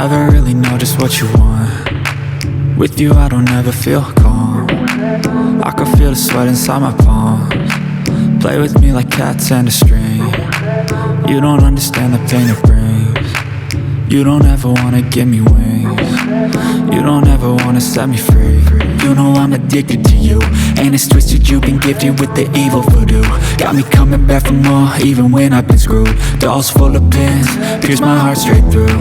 never really know just what you want. With you I don't ever feel calm. I can feel the sweat inside my palms. Play with me like cats and a string. You don't understand the pain it brings. You don't ever wanna give me wings. You don't ever wanna set me free. You know I'm addicted to you, and it's twisted, you've been gifted with the evil voodoo. Got me coming back for more, even when I've been screwed. Dolls full of pins, pierce my heart straight through.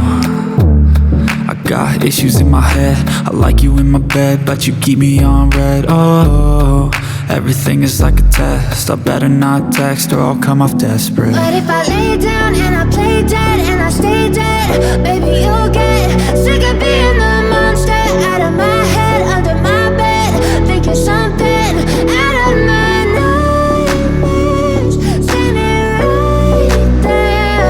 I got issues in my head, I like you in my bed, but you keep me on red. Oh, everything is like a test, I better not text or I'll come off desperate. But if I lay down and I play dead and I stay dead, baby you'll get sick of being the monster out of my head, under my bed, thinking something out of my nightmares, standing right there.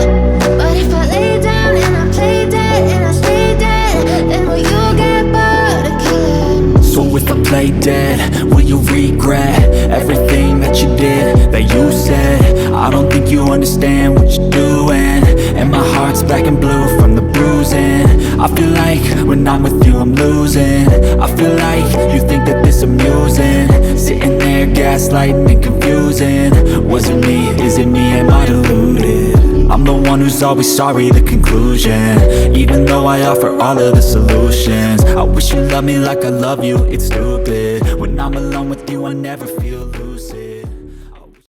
But if I lay down and I play dead and I stay dead, then will you get bored of killing? So if I play dead, will you regret everything that you did, that you said? I don't think you understand what you're doing, and my heart's black and blue from the bruising. I feel like when I'm with you I'm losing. I feel like you think that this amusing, sitting there gaslighting and confusing. Was it me? Is it me? Am I deluded? I'm the one who's always sorry, the conclusion, even though I offer all of the solutions. I wish you loved me like I love you, it's stupid. When I'm alone with you I never feel lucid.